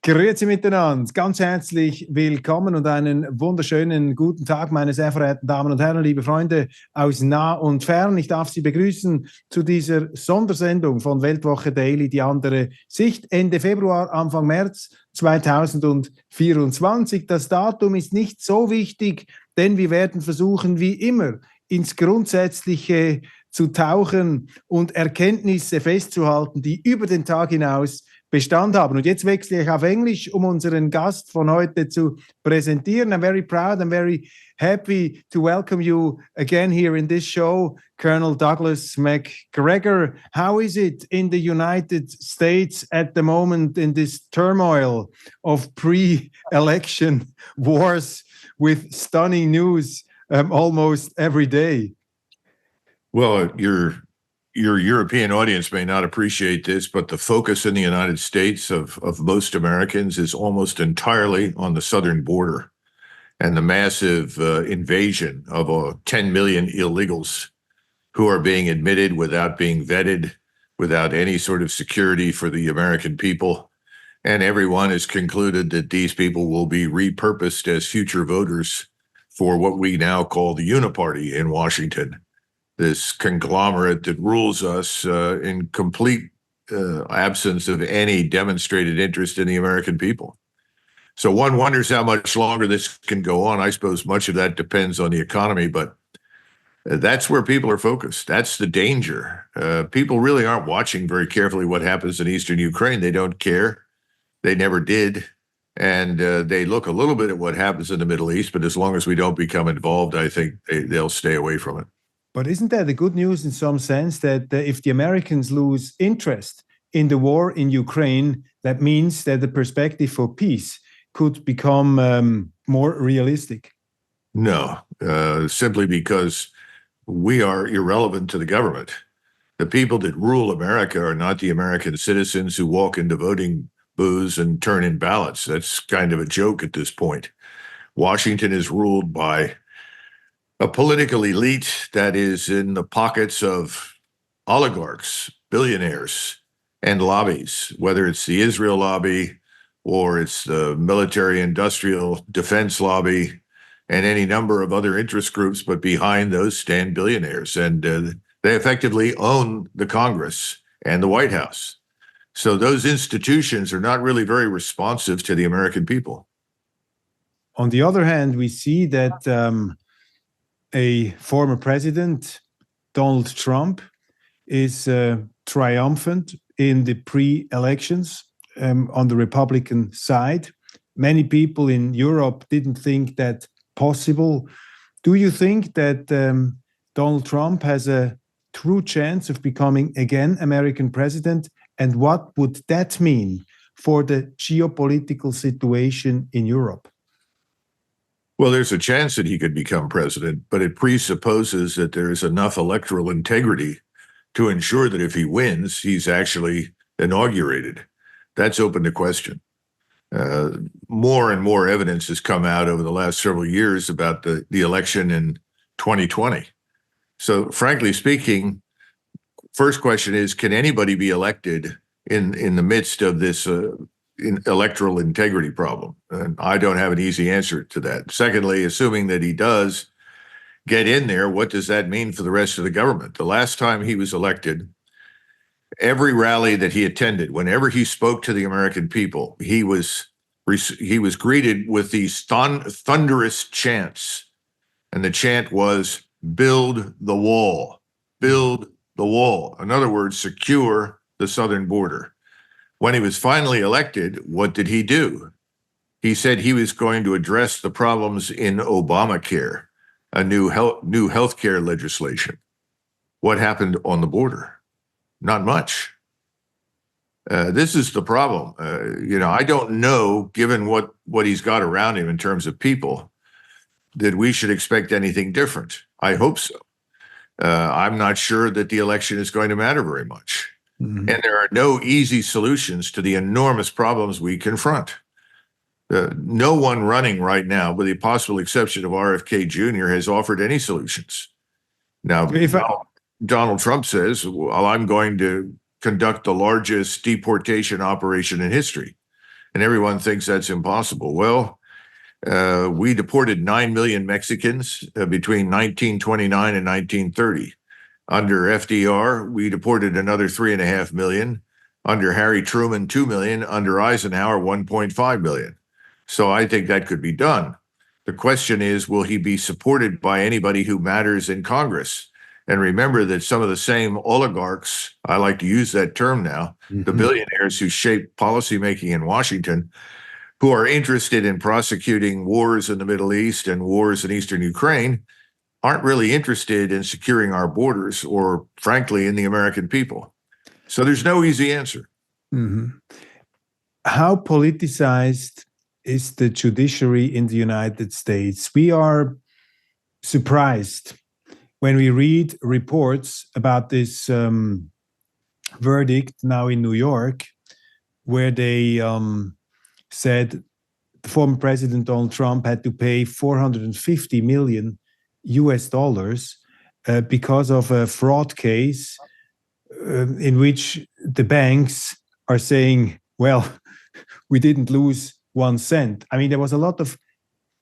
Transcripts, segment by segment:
Grüezi miteinander, ganz herzlich willkommen und einen wunderschönen guten Tag, meine sehr verehrten Damen und Herren, liebe Freunde aus nah und fern. Ich darf Sie begrüßen zu dieser Sondersendung von Weltwoche Daily, die andere Sicht, Ende Februar, Anfang März 2024. Das Datum ist nicht so wichtig, denn wir werden versuchen, wie immer, ins Grundsätzliche zu tauchen und Erkenntnisse festzuhalten, die über den Tag hinaus Bestand haben. Und jetzt wechsle ich auf Englisch, um unseren Gast von heute zu präsentieren. I'm very proud, I'm very happy to welcome you again here in this show, Colonel Douglas Macgregor. How is it in the United States at the moment in this turmoil of pre-election wars with stunning news almost every day? Well, your European audience may not appreciate this, but the focus in the United States of most Americans is almost entirely on the southern border and the massive invasion of 10 million illegals who are being admitted without being vetted, without any sort of security for the American people. And everyone has concluded that these people will be repurposed as future voters for what we now call the Uniparty in Washington. This conglomerate that rules us in complete absence of any demonstrated interest in the American people. So one wonders how much longer this can go on. I suppose much of that depends on the economy, but that's where people are focused. That's the danger. People really aren't watching very carefully what happens in eastern Ukraine. They don't care. They never did. And they look a little bit at what happens in the Middle East, but as long as we don't become involved, I think they'll stay away from it. But isn't that the good news in some sense that if the Americans lose interest in the war in Ukraine, that means that the perspective for peace could become more realistic? No, simply because we are irrelevant to the government. The people that rule America are not the American citizens who walk into voting booths and turn in ballots. That's kind of a joke at this point. Washington is ruled by a political elite that is in the pockets of oligarchs, billionaires, and lobbies, whether it's the Israel lobby or it's the military-industrial defense lobby and any number of other interest groups, but behind those stand billionaires. And they effectively own the Congress and the White House. So those institutions are not really very responsive to the American people. On the other hand, we see that a former president, Donald Trump, is triumphant in the pre-elections on the Republican side. Many people in Europe didn't think that possible. Do you think that Donald Trump has a true chance of becoming again American president? And what would that mean for the geopolitical situation in Europe? Well, there's a chance that he could become president, but it presupposes that there is enough electoral integrity to ensure that if he wins, he's actually inaugurated. That's open to question. More and more evidence has come out over the last several years about the election in 2020. So frankly speaking, first question is, can anybody be elected in the midst of this electoral integrity problem? And I don't have an easy answer to that. Secondly, assuming that he does get in there, what does that mean for the rest of the government? The last time he was elected, every rally that he attended, whenever he spoke to the American people, he was greeted with these thunderous chants. And the chant was, build the wall, build the wall. In other words, secure the southern border. When he was finally elected, what did he do? He said he was going to address the problems in Obamacare, a new healthcare legislation. What happened on the border? Not much. This is the problem. I don't know, given what he's got around him in terms of people, that we should expect anything different. I hope so. I'm not sure that the election is going to matter very much. Mm-hmm. And there are no easy solutions to the enormous problems we confront. No one running right now, with the possible exception of RFK Jr., has offered any solutions. Now, Donald Trump says, well, I'm going to conduct the largest deportation operation in history. and everyone thinks that's impossible. Well, we deported 9 million Mexicans between 1929 and 1930. Under FDR, we deported another 3.5 million. Under Harry Truman, 2 million. Under Eisenhower, 1.5 million. So I think that could be done. The question is, will he be supported by anybody who matters in Congress? And remember that some of the same oligarchs, I like to use that term now, the billionaires who shape policymaking in Washington, who are interested in prosecuting wars in the Middle East and wars in Eastern Ukraine, aren't really interested in securing our borders or, frankly, in the American people. So there's no easy answer. How politicized is the judiciary in the United States? We are surprised when we read reports about this verdict now in New York, where they said the former President Donald Trump had to pay $450 million because of a fraud case in which the banks are saying, well, we didn't lose 1 cent. I mean, there was a lot of,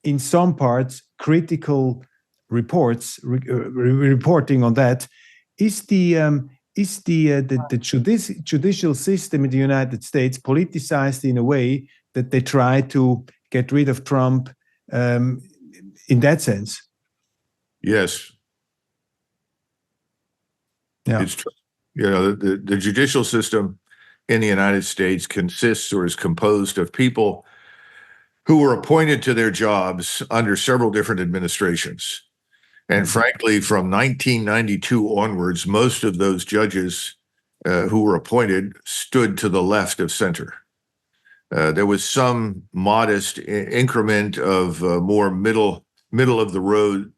in some parts, critical reports reporting on that. Is the judicial system in the United States politicized in a way that they try to get rid of Trump in that sense? Yes. Yeah. It's true. You know, the judicial system in the United States consists or is composed of people who were appointed to their jobs under several different administrations. And frankly, from 1992 onwards, most of those judges who were appointed stood to the left of center. There was some modest increment of more middle of the road,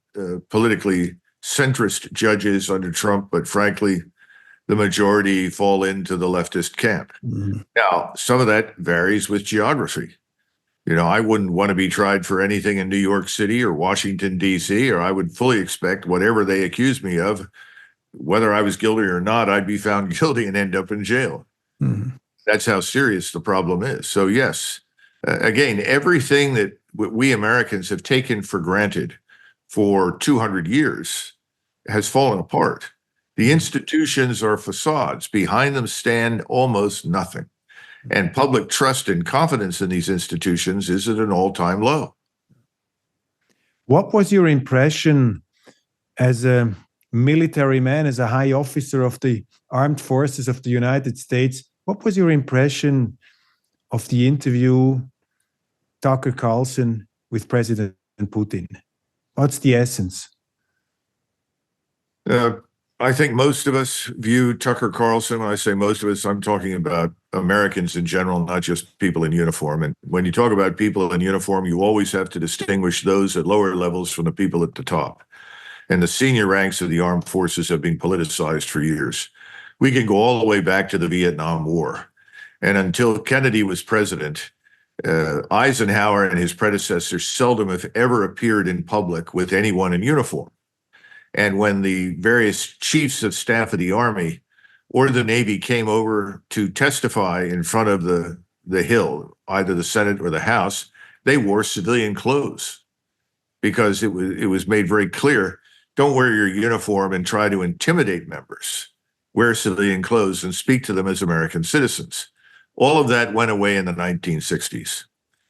politically centrist judges under Trump, but frankly, the majority fall into the leftist camp. Now, some of that varies with geography. You know, I wouldn't want to be tried for anything in New York City or Washington, D.C., or I would fully expect whatever they accuse me of, whether I was guilty or not, I'd be found guilty and end up in jail. That's how serious the problem is. So, yes, again, everything that we Americans have taken for granted for 200 years has fallen apart. The institutions are facades. Behind them stand almost nothing. And public trust and confidence in these institutions is at an all-time low. What was your impression as a military man, as a high officer of the armed forces of the United States? What was your impression of the interview, Tucker Carlson with President Putin? What's the essence? I think most of us view Tucker Carlson. When I say most of us, I'm talking about Americans in general, not just people in uniform. And when you talk about people in uniform, you always have to distinguish those at lower levels from the people at the top. And the senior ranks of the armed forces have been politicized for years. We can go all the way back to the Vietnam War. And until Kennedy was president, Eisenhower and his predecessors seldom, if ever, appeared in public with anyone in uniform. And when the various chiefs of staff of the Army or the Navy came over to testify in front of the Hill, either the Senate or the House, they wore civilian clothes because it was made very clear, don't wear your uniform and try to intimidate members. Wear civilian clothes and speak to them as American citizens. All of that went away in the 1960s.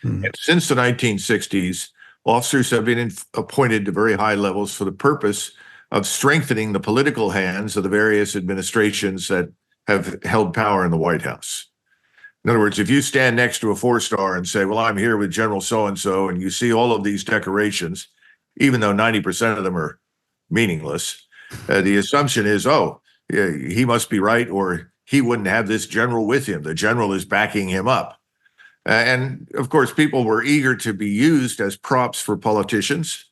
And since the 1960s, officers have been appointed to very high levels for the purpose of strengthening the political hands of the various administrations that have held power in the White House. In other words, if you stand next to a four-star and say, well, I'm here with General so-and-so, and you see all of these decorations, even though 90% of them are meaningless, the assumption is, oh, he must be right, or he wouldn't have this general with him. The general is backing him up. And of course, people were eager to be used as props for politicians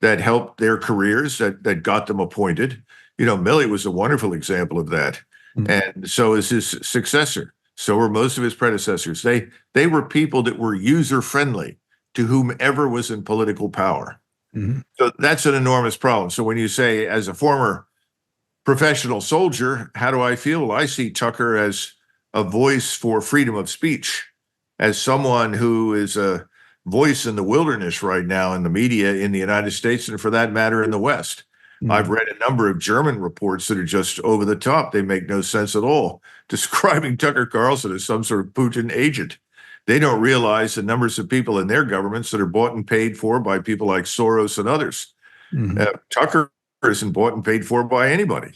that helped their careers, that got them appointed. You know, Milley was a wonderful example of that. And so is his successor. So were most of his predecessors. They were people that were user-friendly to whomever was in political power. So that's an enormous problem. So when you say, as a former professional soldier, how do I feel? Well, I see Tucker as a voice for freedom of speech. as someone who is a voice in the wilderness right now in the media in the United States, and for that matter, in the West. I've read a number of German reports that are just over the top. They make no sense at all, describing Tucker Carlson as some sort of Putin agent. They don't realize the numbers of people in their governments that are bought and paid for by people like Soros and others. Tucker isn't bought and paid for by anybody,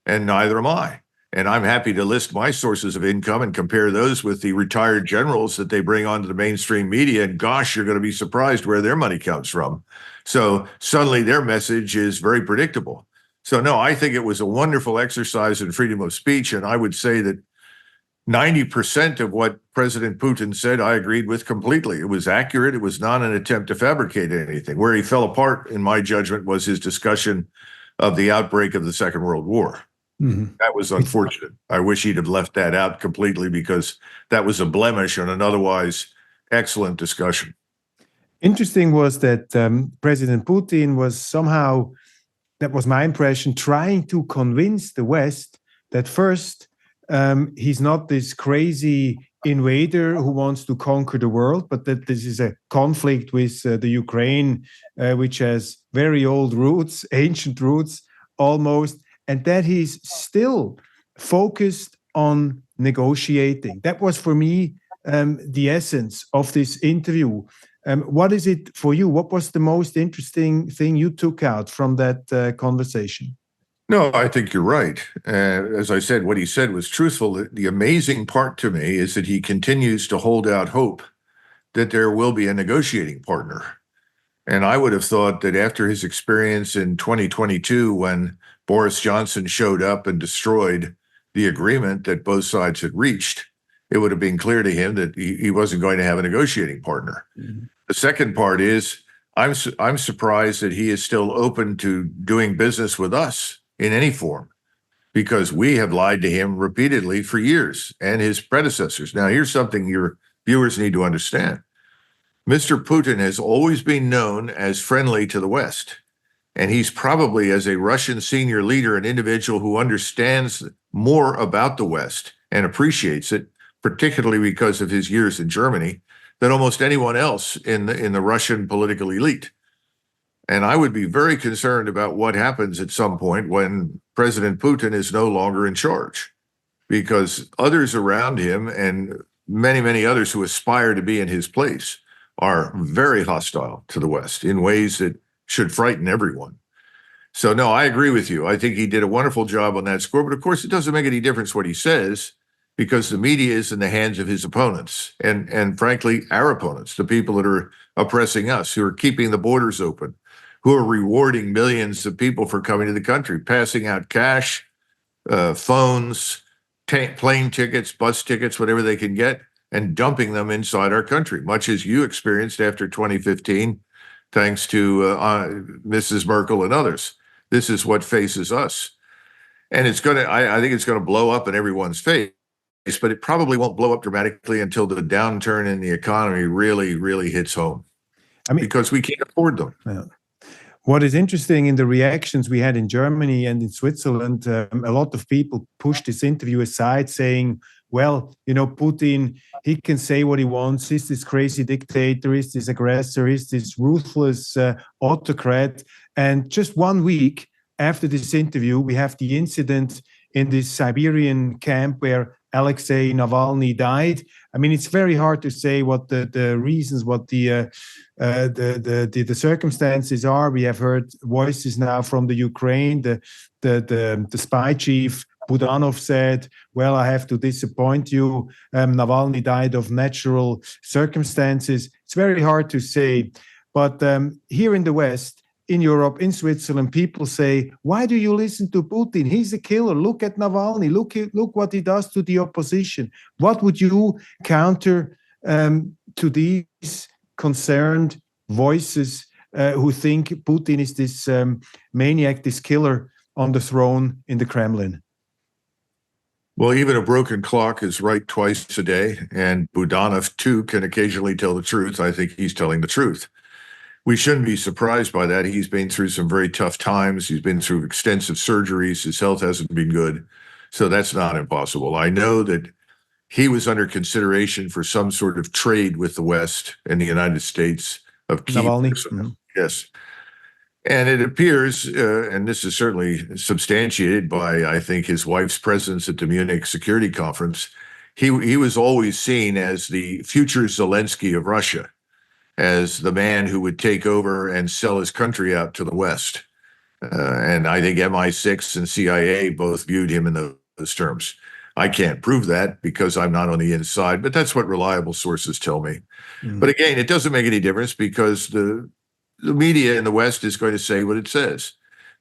and neither am I. And I'm happy to list my sources of income and compare those with the retired generals that they bring onto the mainstream media. And gosh, you're going to be surprised where their money comes from. So suddenly their message is very predictable. So no, I think it was a wonderful exercise in freedom of speech. And I would say that 90% of what President Putin said, I agreed with completely. It was accurate. It was not an attempt to fabricate anything. Where he fell apart, in my judgment, was his discussion of the outbreak of the Second World War. That was unfortunate. I wish he'd have left that out completely, because that was a blemish on an otherwise excellent discussion. Interesting was that President Putin was somehow, that was my impression, trying to convince the West that first, he's not this crazy invader who wants to conquer the world, but that this is a conflict with the Ukraine, which has very old roots, ancient roots almost, and that he's still focused on negotiating. That was for me the essence of this interview. What is it for you? What was the most interesting thing you took out from that conversation? No, I think you're right. As I said, what he said was truthful. The amazing part to me is that he continues to hold out hope that there will be a negotiating partner. And I would have thought that after his experience in 2022, when Boris Johnson showed up and destroyed the agreement that both sides had reached, it would have been clear to him that he wasn't going to have a negotiating partner. The second part is, I'm surprised that he is still open to doing business with us in any form, because we have lied to him repeatedly for years, and his predecessors. Now, here's something your viewers need to understand. Mr. Putin has always been known as friendly to the West, and he's probably, as a Russian senior leader, an individual who understands more about the West and appreciates it, particularly because of his years in Germany, than almost anyone else in the Russian political elite. And I would be very concerned about what happens at some point when President Putin is no longer in charge, because others around him and many, many others who aspire to be in his place are very hostile to the West in ways that should frighten everyone. So no, I agree with you. I think he did a wonderful job on that score. But of course, it doesn't make any difference what he says, because the media is in the hands of his opponents and frankly, our opponents, the people that are oppressing us, who are keeping the borders open, who are rewarding millions of people for coming to the country, passing out cash, phones, plane tickets, bus tickets, whatever they can get, and dumping them inside our country, much as you experienced after 2015, thanks to Mrs. Merkel and others. This is what faces us. And it's going to, I think it's going to blow up in everyone's face, but it probably won't blow up dramatically until the downturn in the economy really, really hits home. I mean, because we can't afford them. Yeah. What is interesting in the reactions we had in Germany and in Switzerland, a lot of people pushed this interview aside, saying, well, you know, Putin, he can say what he wants. He's this crazy dictator, he's this aggressor, he's this ruthless autocrat. And just 1 week after this interview, we have the incident in this Siberian camp where Alexei Navalny died. I mean, it's very hard to say what the reasons, what the circumstances are. We have heard voices now from the Ukraine. The spy chief Budanov said, "Well, I have to disappoint you. Navalny died of natural circumstances." It's very hard to say, but here in the West, in Europe, in Switzerland, people say, why do you listen to Putin? He's a killer. Look at Navalny. Look what he does to the opposition. What would you counter to these concerned voices who think Putin is this maniac, this killer on the throne in the Kremlin? Well, even a broken clock is right twice a day, and Budanov, too, can occasionally tell the truth. I think he's telling the truth. We shouldn't be surprised by that. He's been through some very tough times. He's been through extensive surgeries. His health hasn't been good. So that's not impossible. I know that he was under consideration for some sort of trade with the West and the United States of key Navalny. personnel. Yes. And it appears, and this is certainly substantiated by, I think, his wife's presence at the Munich Security Conference, he was always seen as the future Zelensky of Russia, as the man who would take over and sell his country out to the West. And I think MI6 and CIA both viewed him in those terms. I can't prove that because I'm not on the inside, but that's what reliable sources tell me. But again, it doesn't make any difference because the media in the West is going to say what it says.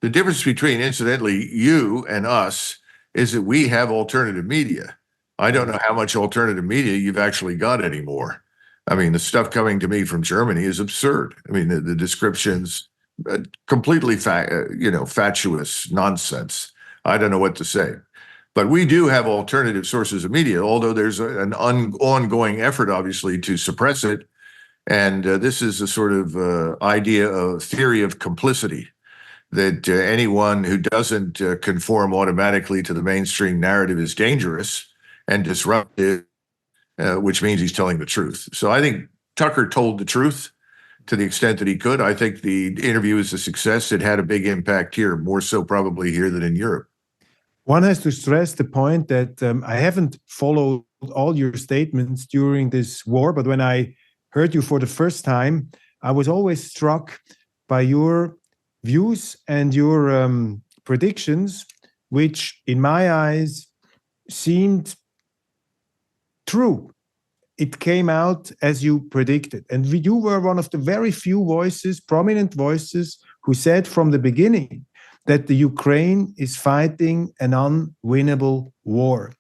The difference between, incidentally, you and us is that we have alternative media. I don't know how much alternative media you've actually got anymore. I mean, the stuff coming to me from Germany is absurd. I mean, the descriptions, completely fatuous nonsense. I don't know what to say. But we do have alternative sources of media, although there's an ongoing effort, obviously, to suppress it. And this is a sort of idea of theory of complicity, that anyone who doesn't conform automatically to the mainstream narrative is dangerous and disruptive, which means he's telling the truth. So I think Tucker told the truth to the extent that he could. I think the interview is a success. It had a big impact here, more so probably here than in Europe. One has to stress the point that I haven't followed all your statements during this war, but when I heard you for the first time, I was always struck by your views and your predictions, which in my eyes seemed true. It came out as you predicted. And you were one of the very few voices, prominent voices, who said from the beginning that the Ukraine is fighting an unwinnable war.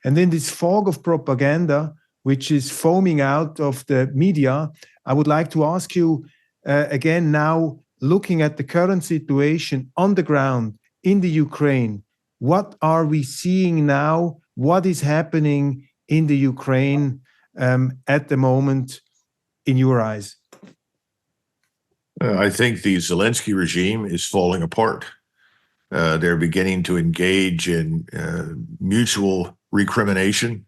And in this fog of propaganda, which is foaming out of the media, I would like to ask you again now, looking at the current situation on the ground in the Ukraine, what are we seeing now? What is happening in the Ukraine at the moment in your eyes? I think the Zelensky regime is falling apart. They're beginning to engage in mutual recrimination.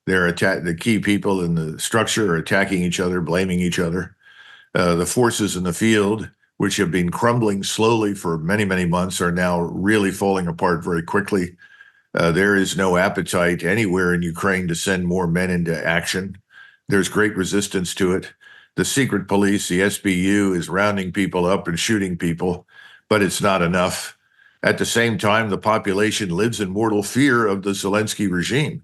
The key people in the structure are attacking each other, blaming each other. The forces in the field, which have been crumbling slowly for many, many months, are now really falling apart very quickly. There is no appetite anywhere in Ukraine to send more men into action. There's great resistance to it. The secret police, the SBU, is rounding people up and shooting people, but it's not enough. At the same time, the population lives in mortal fear of the Zelensky regime.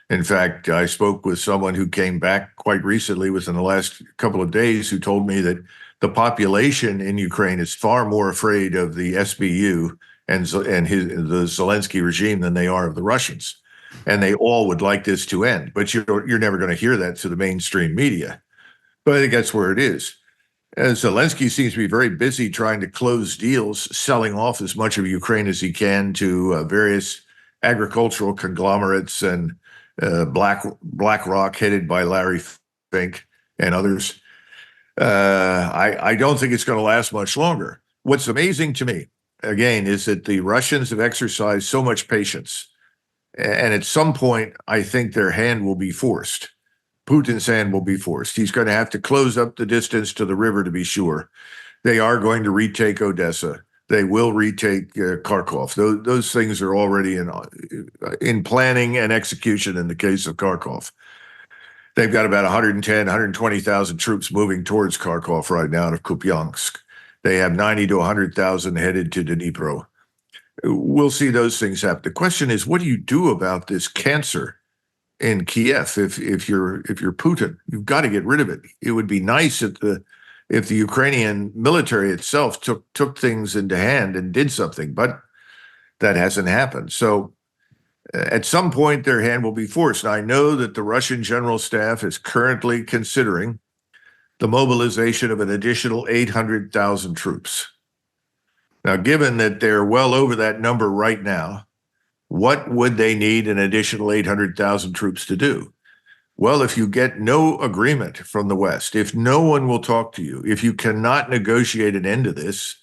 In fact, I spoke with someone who came back quite recently within the last couple of days who told me that the population in Ukraine is far more afraid of the SBU and the Zelensky regime than they are of the Russians. And they all would like this to end. But you're never going to hear that to the mainstream media. But I think that's where it is. Zelensky seems to be very busy trying to close deals, selling off as much of Ukraine as he can to various agricultural conglomerates and BlackRock, headed by Larry Fink and others. I don't think it's going to last much longer. What's amazing to me, again, is that the Russians have exercised so much patience. And at some point, I think their hand will be forced. Putin's hand will be forced. He's going to have to close up the distance to the river to be sure. They are going to retake Odessa. They will retake Kharkov. Those things are already in planning and execution in the case of Kharkov. They've got about 110, 120,000 troops moving towards Kharkov right now out of Kupiansk. They have 90 to 100,000 headed to Dnipro. We'll see those things happen. The question is, what do you do about this cancer in Kiev? If you're Putin, you've got to get rid of it. It would be nice if the Ukrainian military itself took things into hand and did something, but that hasn't happened. So at some point, their hand will be forced. And I know that the Russian General Staff is currently considering the mobilization of an additional 800,000 troops. Now, given that they're well over that number right now, what would they need an additional 800,000 troops to do? Well, if you get no agreement from the West, if no one will talk to you, if you cannot negotiate an end to this,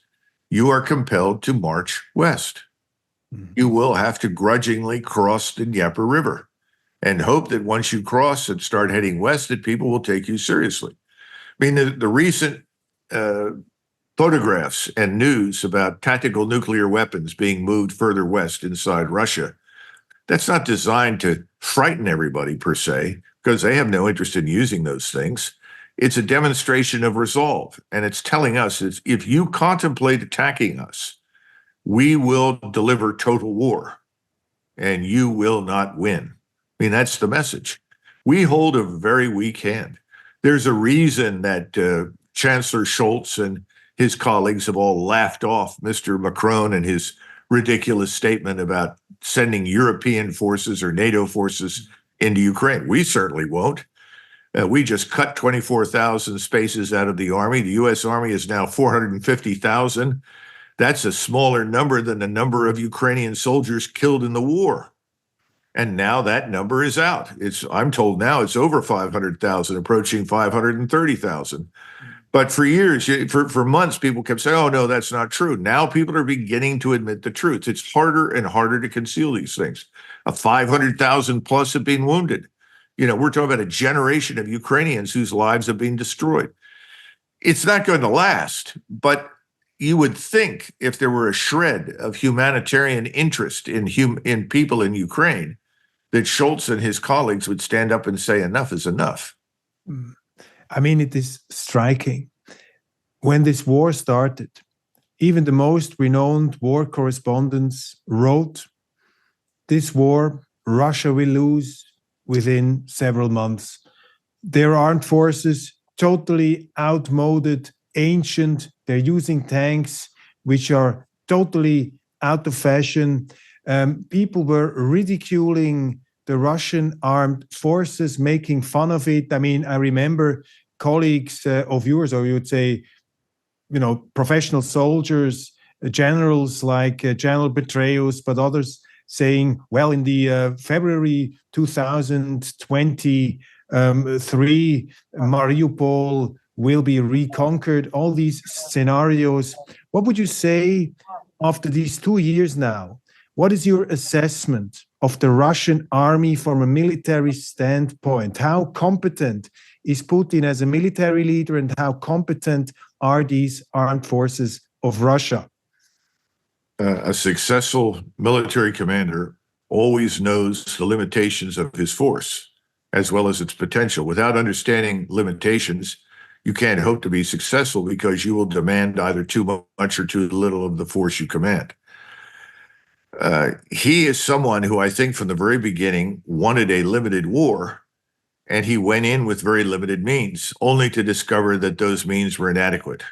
you are compelled to march west. You will have to grudgingly cross the Dnieper River. and hope that once you cross and start heading west, that people will take you seriously. I mean, the recent photographs and news about tactical nuclear weapons being moved further west inside Russia, that's not designed to frighten everybody per se, because they have no interest in using those things. It's a demonstration of resolve. And it's telling us is if you contemplate attacking us, we will deliver total war and you will not win. I mean, that's the message. We hold a very weak hand. There's a reason that Chancellor Scholz and his colleagues have all laughed off Mr. Macron and his ridiculous statement about sending European forces or NATO forces into Ukraine. We certainly won't. We just cut 24,000 spaces out of the Army. The U.S. Army is now 450,000. That's a smaller number than the number of Ukrainian soldiers killed in the war. And now that number is out. I'm told now it's over 500,000, approaching 530,000. But for years, for months, people kept saying, oh, no, that's not true. Now people are beginning to admit the truth. It's harder and harder to conceal these things. 500,000 plus have been wounded. We're talking about a generation of Ukrainians whose lives have been destroyed. It's not going to last, but you would think if there were a shred of humanitarian interest in people in Ukraine, that Scholz and his colleagues would stand up and say enough is enough. I mean, it is striking. When this war started, even the most renowned war correspondents wrote, this war, Russia will lose within several months. Their armed forces, totally outmoded, ancient. They're using tanks which are totally out of fashion. People were ridiculing the Russian armed forces, making fun of it. I mean, I remember colleagues of yours, or you would say, professional soldiers, generals like General Petraeus, but others saying, well, in the February 2023, Mariupol will be reconquered, all these scenarios. What would you say after these 2 years now? What is your assessment of the Russian army from a military standpoint? How competent is Putin as a military leader, and how competent are these armed forces of Russia? A successful military commander always knows the limitations of his force as well as its potential. Without understanding limitations, you can't hope to be successful because you will demand either too much or too little of the force you command. He is someone who I think from the very beginning wanted a limited war, and he went in with very limited means, only to discover that those means were inadequate.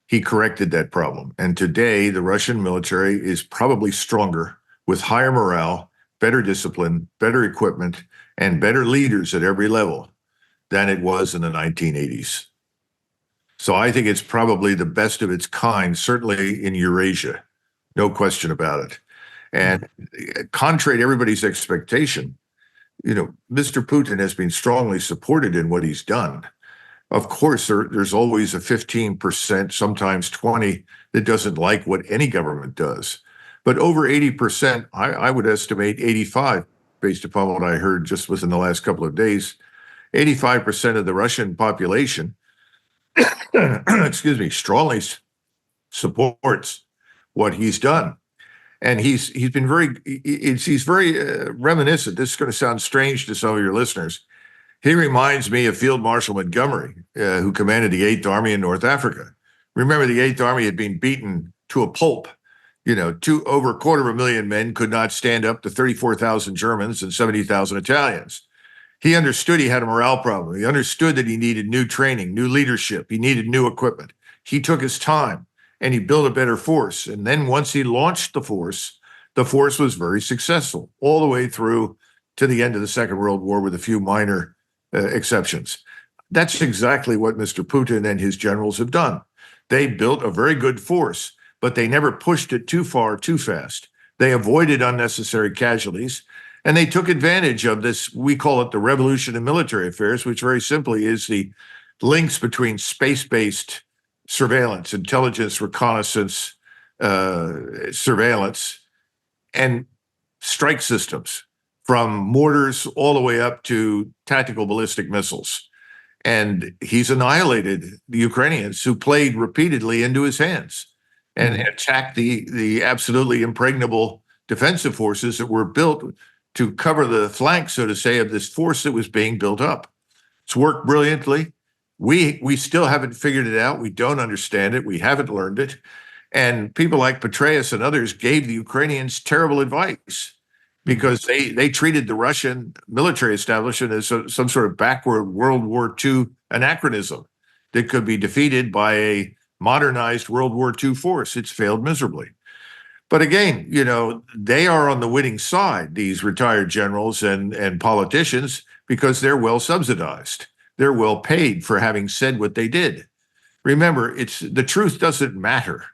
He corrected that problem. And today, the Russian military is probably stronger, with higher morale, better discipline, better equipment, and better leaders at every level than it was in the 1980s. So I think it's probably the best of its kind, certainly in Eurasia, no question about it. And contrary to everybody's expectation, Mr. Putin has been strongly supported in what he's done. Of course, there's always a 15%, sometimes 20%, that doesn't like what any government does. But over 80%, I would estimate 85%, based upon what I heard just within the last couple of days, 85% of the Russian population, strongly supports what he's done. And he's been he's very reminiscent. This is going to sound strange to some of your listeners. He reminds me of Field Marshal Montgomery, who commanded the 8th Army in North Africa. Remember, the 8th Army had been beaten to a pulp. Over 250,000 men could not stand up to 34,000 Germans and 70,000 Italians. He understood he had a morale problem. He understood that he needed new training, new leadership. He needed new equipment. He took his time and he built a better force. And then once he launched the force was very successful all the way through to the end of the Second World War with a few minor exceptions. That's exactly what Mr. Putin and his generals have done. They built a very good force, but they never pushed it too far, too fast. They avoided unnecessary casualties, and they took advantage of this, we call it the revolution in military affairs, which very simply is the links between space-based surveillance, intelligence, reconnaissance, surveillance, and strike systems from mortars all the way up to tactical ballistic missiles. And he's annihilated the Ukrainians who played repeatedly into his hands and attacked the absolutely impregnable defensive forces that were built to cover the flank, so to say, of this force that was being built up. It's worked brilliantly. We still haven't figured it out. We don't understand it. We haven't learned it. And people like Petraeus and others gave the Ukrainians terrible advice because they treated the Russian military establishment as some sort of backward World War II anachronism that could be defeated by a modernized World War II force. It's failed miserably. But again, you know, they are on the winning side, these retired generals and politicians, because they're well subsidized. They're well paid for having said what they did. Remember, the truth doesn't matter.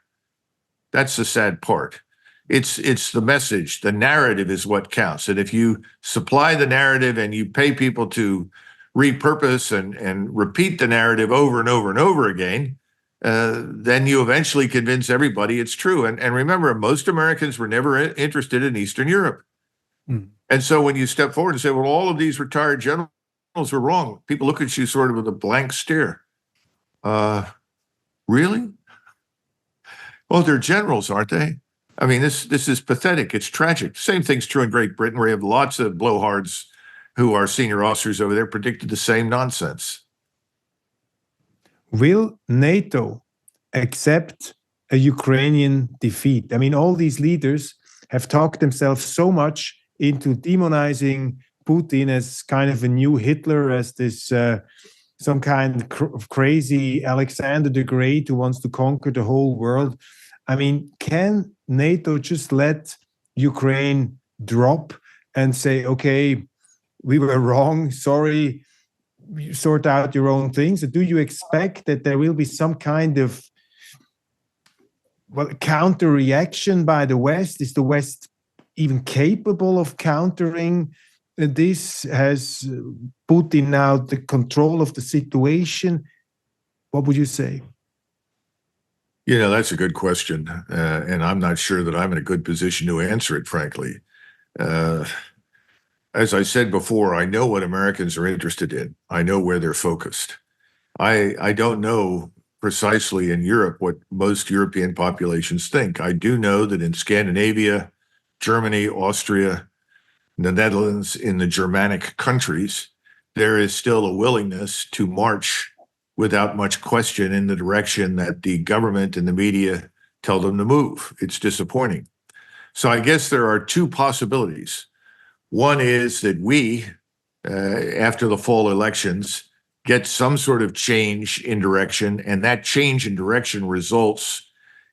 That's the sad part. It's the message. The narrative is what counts. And if you supply the narrative and you pay people to repurpose and repeat the narrative over and over and over again, then you eventually convince everybody it's true. And remember, most Americans were never interested in Eastern Europe. And so when you step forward and say, well, all of these retired generals were wrong, people look at you sort of with a blank stare. Really? Oh, they're generals, aren't they? I mean, this is pathetic. It's tragic. Same thing's true in Great Britain, where you have lots of blowhards who are senior officers over there predicted the same nonsense. Will NATO accept a Ukrainian defeat? I mean, all these leaders have talked themselves so much into demonizing Putin as kind of a new Hitler, as this some kind of crazy Alexander the Great who wants to conquer the whole world. I mean, can NATO just let Ukraine drop and say, okay, we were wrong, sorry, you sort out your own things? Or do you expect that there will be some kind of counter reaction by the West? Is the West even capable of countering this? Has Putin now the control of the situation? What would you say? You know, that's a good question. And I'm not sure that I'm in a good position to answer it, frankly. As I said before, I know what Americans are interested in. I know where they're focused. I don't know precisely in Europe what most European populations think. I do know that in Scandinavia, Germany, Austria, the Netherlands, in the Germanic countries, there is still a willingness to march without much question in the direction that the government and the media tell them to move. It's disappointing. So I guess there are two possibilities. One is that we, after the fall elections, get some sort of change in direction, and that change in direction results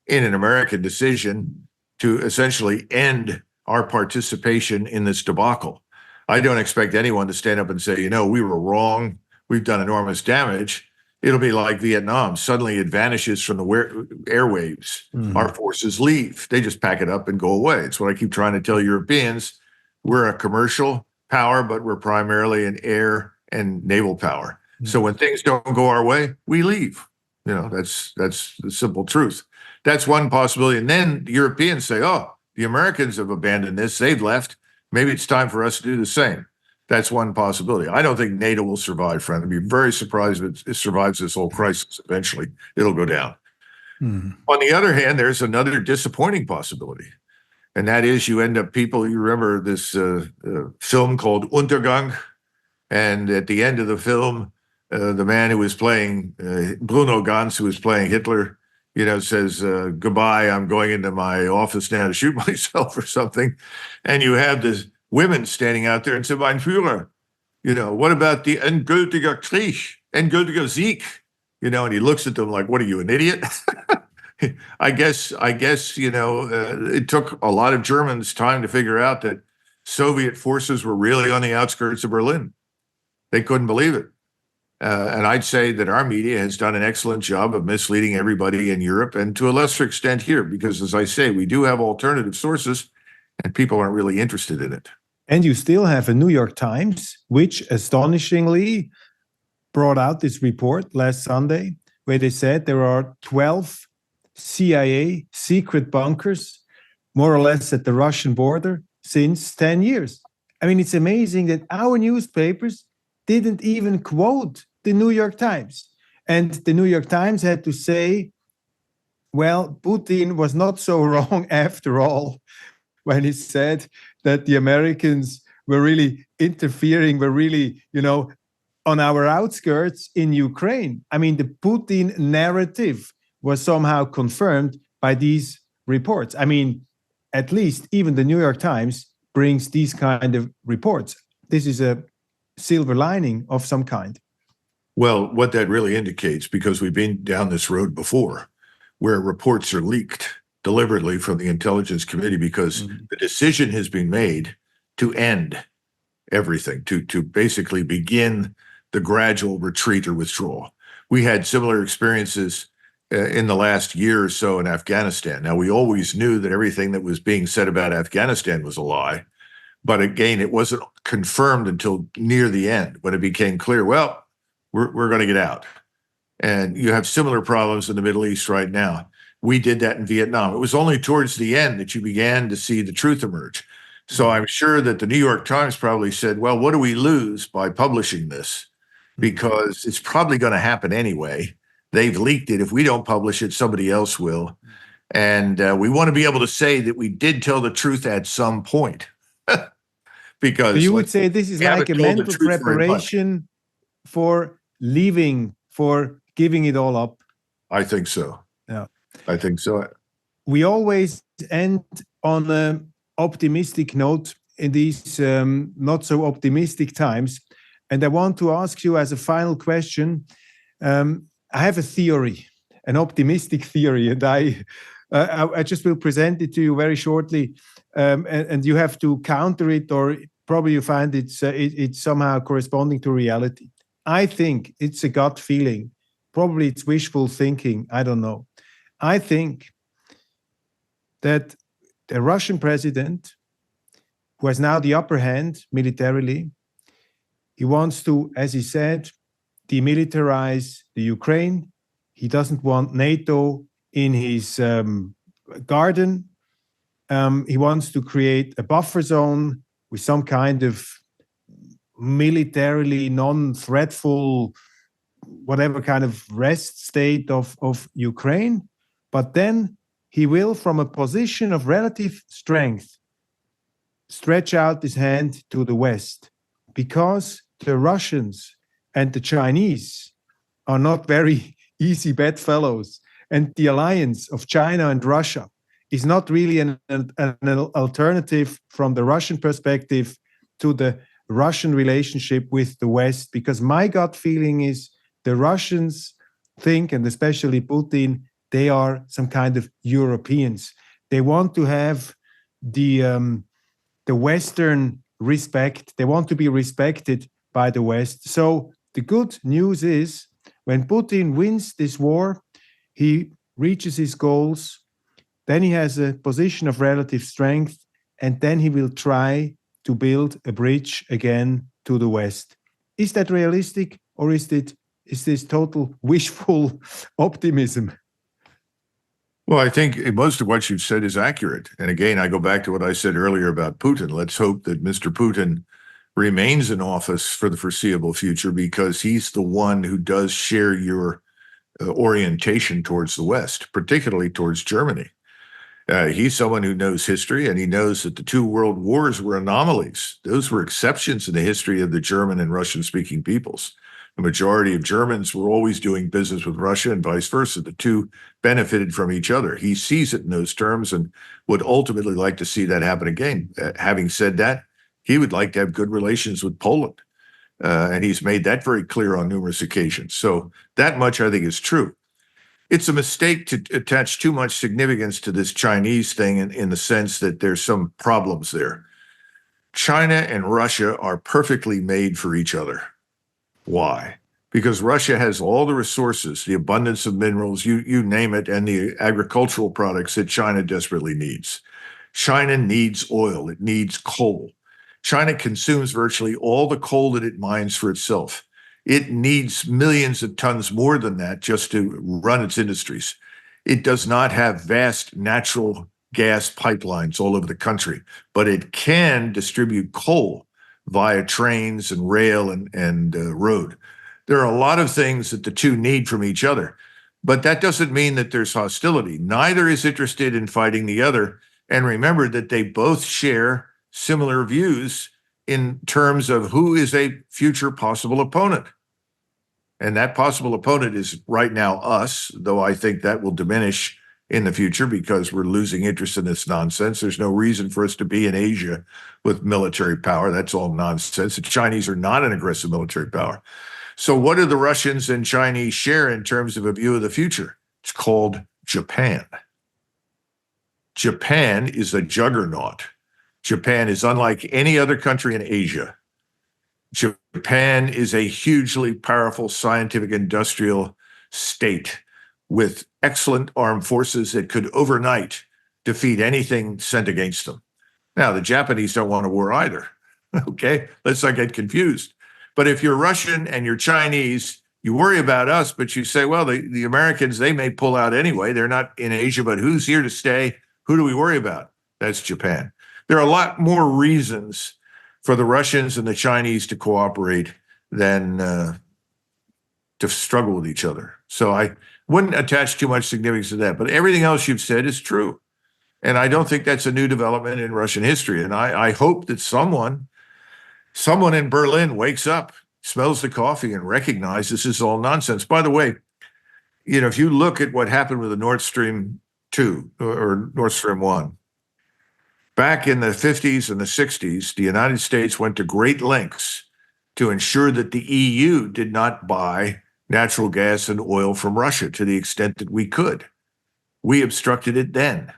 in an American decision to essentially end our participation in this debacle. I don't expect anyone to stand up and say, you know, we were wrong, we've done enormous damage. It'll be like Vietnam. Suddenly it vanishes from the airwaves. Our forces leave. They just pack it up and go away. It's what I keep trying to tell Europeans. We're a commercial power, but we're primarily an air and naval power. So when things don't go our way, we leave. You know, that's the simple truth. That's one possibility. And then the Europeans say, oh, the Americans have abandoned this. They've left. Maybe it's time for us to do the same. That's one possibility. I don't think NATO will survive, friend. I'd be very surprised if it survives this whole crisis. Eventually, it'll go down. On the other hand, there's another disappointing possibility. And that is you end up you remember this film called Untergang. And at the end of the film, the man who was playing, Bruno Ganz, who was playing Hitler, you know, says, goodbye, I'm going into my office now to shoot myself or something. And you have this women standing out there and say, mein Führer, you know, what about the endgültiger Krieg, endgültiger Sieg? You know, and he looks at them like, what are you, an idiot? I guess, you know, it took a lot of Germans time to figure out that Soviet forces were really on the outskirts of Berlin. They couldn't believe it. And I'd say that our media has done an excellent job of misleading everybody in Europe and to a lesser extent here, because as I say, we do have alternative sources and people aren't really interested in it. And you still have a New York Times, which astonishingly brought out this report last Sunday, where they said there are 12 CIA secret bunkers, more or less at the Russian border, since 10 years. I mean, it's amazing that our newspapers didn't even quote the New York Times. And the New York Times had to say, well, Putin was not so wrong after all when he said that the Americans were really interfering, were really, on our outskirts in Ukraine. I mean, the Putin narrative was somehow confirmed by these reports. I mean, at least even the New York Times brings these kind of reports. This is a silver lining of some kind. Well, what that really indicates, because we've been down this road before, where reports are leaked deliberately from the intelligence committee because the decision has been made to end everything, to basically begin the gradual retreat or withdrawal. We had similar experiences in the last year or so in Afghanistan. Now, we always knew that everything that was being said about Afghanistan was a lie. But again, it wasn't confirmed until near the end when it became clear, well, we're going to get out. And you have similar problems in the Middle East right now. We did that in Vietnam. It was only towards the end that you began to see the truth emerge. So I'm sure that the New York Times probably said, well, what do we lose by publishing this? Because it's probably going to happen anyway. They've leaked it. If we don't publish it, somebody else will. And we want to be able to say that we did tell the truth at some point. Because so you would say this is like a mental preparation for leaving, for giving it all up? I think so. Yeah, I think so. We always end on an optimistic note in these not so optimistic times. And I want to ask you as a final question, I have a theory, an optimistic theory, and I just will present it to you very shortly, and you have to counter it, or probably you find it's somehow corresponding to reality. I think it's a gut feeling. Probably it's wishful thinking. I don't know. I think that the Russian president, who has now the upper hand militarily, he wants to, as he said, demilitarize the Ukraine. He doesn't want NATO in his garden. He wants to create a buffer zone with some kind of militarily non-threatful, whatever kind of rest state of Ukraine. But then he will, from a position of relative strength, stretch out his hand to the West, because the Russians and the Chinese are not very easy bedfellows. And the alliance of China and Russia is not really an alternative from the Russian perspective to the Russian relationship with the West, because my gut feeling is the Russians think, and especially Putin, they are some kind of Europeans. They want to have the Western respect. They want to be respected by the West. So the good news is, when Putin wins this war, he reaches his goals, then he has a position of relative strength, and then he will try to build a bridge again to the West. Is that realistic, or is this total wishful optimism? Well, I think most of what you've said is accurate. And again, I go back to what I said earlier about Putin. Let's hope that Mr. Putin remains in office for the foreseeable future, because he's the one who does share your orientation towards the West, particularly towards Germany. He's someone who knows history, and he knows that the two world wars were anomalies. Those were exceptions in the history of the German and Russian-speaking peoples. The majority of Germans were always doing business with Russia and vice versa. The two benefited from each other. He sees it in those terms and would ultimately like to see that happen again. Having said that, he would like to have good relations with Poland. And he's made that very clear on numerous occasions. So that much, I think, is true. It's a mistake to attach too much significance to this Chinese thing in the sense that there's some problems there. China and Russia are perfectly made for each other. Why? Because Russia has all the resources, the abundance of minerals, you name it, and the agricultural products that China desperately needs. China needs oil. It needs coal. China consumes virtually all the coal that it mines for itself. It needs millions of tons more than that just to run its industries. It does not have vast natural gas pipelines all over the country, but it can distribute coal via trains and rail and road. There are a lot of things that the two need from each other, but that doesn't mean that there's hostility. Neither is interested in fighting the other. And remember that they both share similar views in terms of who is a future possible opponent. And that possible opponent is right now us, though I think that will diminish in the future because we're losing interest in this nonsense. There's no reason for us to be in Asia with military power. That's all nonsense. The Chinese are not an aggressive military power. So what do the Russians and Chinese share in terms of a view of the future? It's called Japan. Japan is a juggernaut. Japan is unlike any other country in Asia. Japan is a hugely powerful scientific industrial state with excellent armed forces that could overnight defeat anything sent against them. Now, the Japanese don't want a war either. Okay, let's not get confused. But if you're Russian and you're Chinese, you worry about us, but you say, well, the Americans, they may pull out anyway. They're not in Asia, but who's here to stay? Who do we worry about? That's Japan. There are a lot more reasons for the Russians and the Chinese to cooperate than to struggle with each other. So I wouldn't attach too much significance to that. But everything else you've said is true. And I don't think that's a new development in Russian history. And I hope that someone in Berlin wakes up, smells the coffee, and recognizes this is all nonsense. By the way, if you look at what happened with the Nord Stream 2 or Nord Stream 1, back in the 50s and the 60s, the United States went to great lengths to ensure that the EU did not buy natural gas and oil from Russia to the extent that we could. We obstructed it then.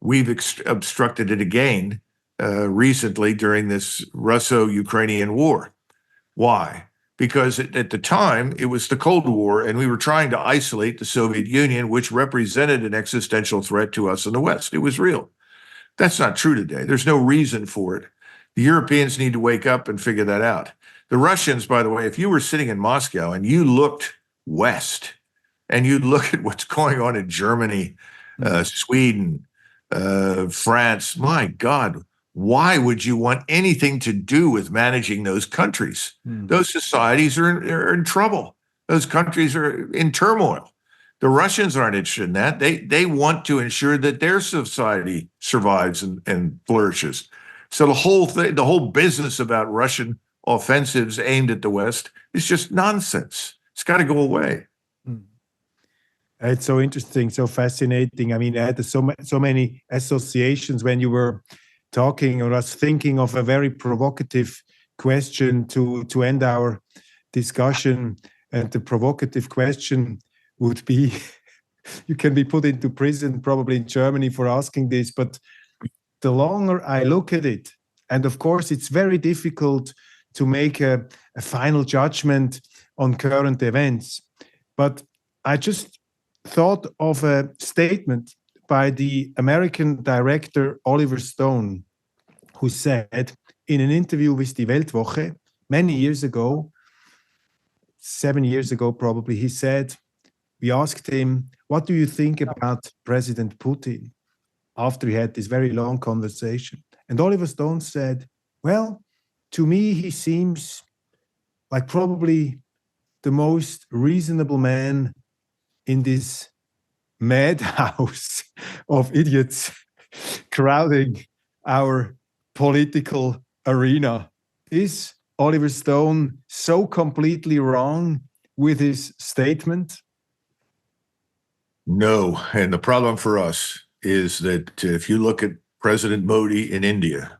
We've obstructed it again recently during this Russo-Ukrainian war. Why? Because at the time, it was the Cold War, and we were trying to isolate the Soviet Union, which represented an existential threat to us in the West. It was real. That's not true today. There's no reason for it. The Europeans need to wake up and figure that out. The Russians, by the way, if you were sitting in Moscow and you looked west and you look at what's going on in Germany, Sweden, France, my God, why would you want anything to do with managing those countries? Those societies are in trouble. Those countries are in turmoil. The Russians aren't interested in that. They want to ensure that their society survives and flourishes. So the whole business about Russian offensives aimed at the West is just nonsense. It's got to go away. It's so interesting, so fascinating. I mean, I had so many associations when you were talking, or I was thinking of a very provocative question to end our discussion. And the provocative question would be, you can be put into prison probably in Germany for asking this, but the longer I look at it, and of course it's very difficult to make a final judgment on current events, but I just thought of a statement by the American director Oliver Stone, who said in an interview with Die Weltwoche many years ago, 7 years ago probably, he said, we asked him, what do you think about President Putin? After we had this very long conversation. And Oliver Stone said, well, to me, he seems like probably the most reasonable man in this madhouse of idiots crowding our political arena. Is Oliver Stone so completely wrong with his statement? No. And the problem for us is that if you look at President Modi in India,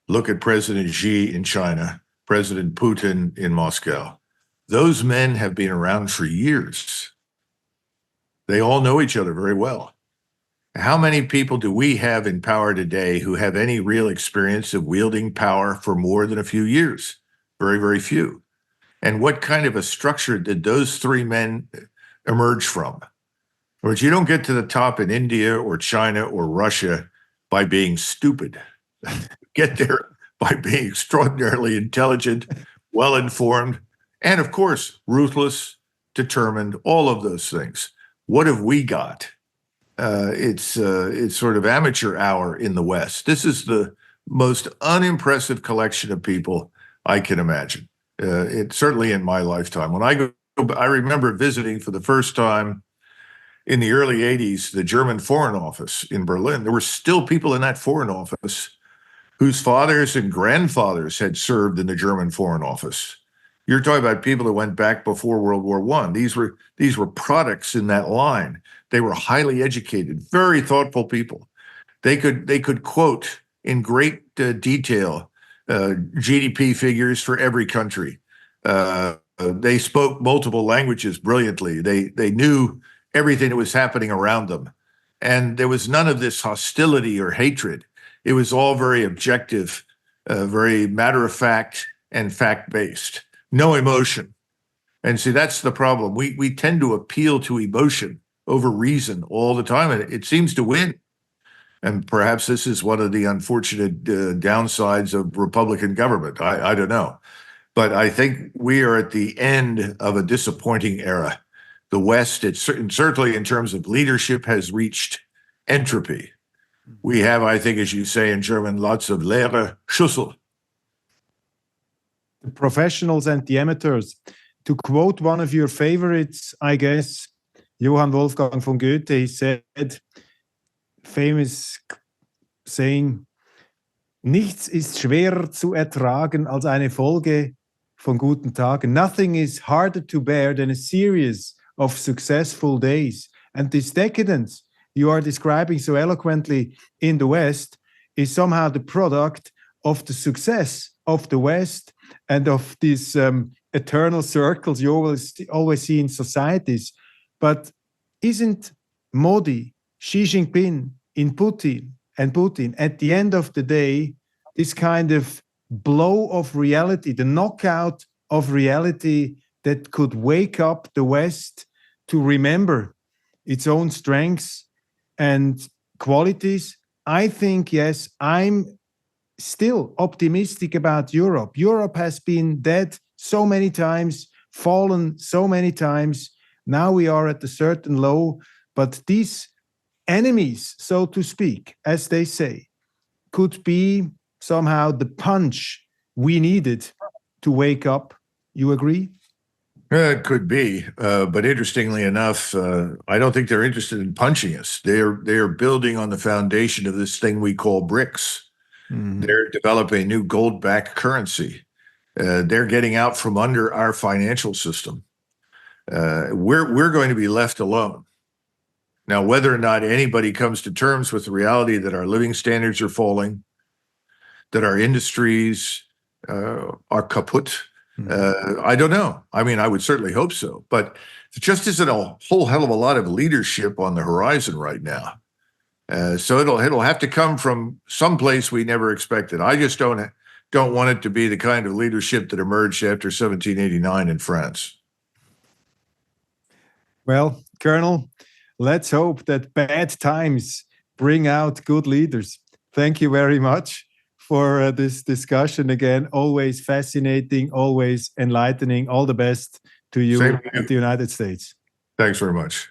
look at President Xi in China, President Putin in Moscow, those men have been around for years. They all know each other very well. How many people do we have in power today who have any real experience of wielding power for more than a few years? Very, very few. And what kind of a structure did those three men emerge from? Whereas you don't get to the top in India or China or Russia by being stupid. Get there by being extraordinarily intelligent, well-informed, and of course, ruthless, determined, all of those things. What have we got? It's sort of amateur hour in the West. This is the most unimpressive collection of people I can imagine. It certainly in my lifetime. When I remember visiting for the first time in the early 80s, the German Foreign Office in Berlin. There were still people in that Foreign Office whose fathers and grandfathers had served in the German Foreign Office. You're talking about people who went back before World War I. These were products in that line. They were highly educated, very thoughtful people. They could quote in great detail GDP figures for every country. They spoke multiple languages brilliantly. They knew everything that was happening around them. And there was none of this hostility or hatred. It was all very objective, very matter-of-fact and fact-based. No emotion. And see, that's the problem. We tend to appeal to emotion over reason all the time, and it seems to win. And perhaps this is one of the unfortunate downsides of Republican government. I don't know. But I think we are at the end of a disappointing era. The West, certainly in terms of leadership, has reached entropy. We have, I think, as you say in German, lots of leere Schüssel. The professionals and the amateurs. To quote one of your favorites, I guess, Johann Wolfgang von Goethe, he said, famous saying, nichts ist schwerer zu ertragen als eine Folge von guten Tagen. Nothing is harder to bear than a series of successful days. And this decadence you are describing so eloquently in the West is somehow the product of the success of the West and of these eternal circles you always see in societies. But isn't Modi, Xi Jinping, Putin, at the end of the day, this kind of blow of reality, the knockout of reality that could wake up the West to remember its own strengths and qualities? I think, yes, I'm still optimistic about Europe. Europe has been dead so many times, fallen so many times. Now we are at a certain low, but these enemies, so to speak, as they say, could be somehow the punch we needed to wake up. You agree? It could be, but interestingly enough, I don't think they're interested in punching us. They are building on the foundation of this thing we call BRICS. Mm-hmm. They're developing a new gold-backed currency. They're getting out from under our financial system. We're going to be left alone. Now, whether or not anybody comes to terms with the reality that our living standards are falling, that our industries are kaput, I don't know. I mean, I would certainly hope so, but there just isn't a whole hell of a lot of leadership on the horizon right now. So it'll have to come from someplace we never expected. I just don't want it to be the kind of leadership that emerged after 1789 in France. Well, Colonel, let's hope that bad times bring out good leaders. Thank you very much for this discussion again. Always fascinating, always enlightening. All the best to you at the United States. Thanks very much.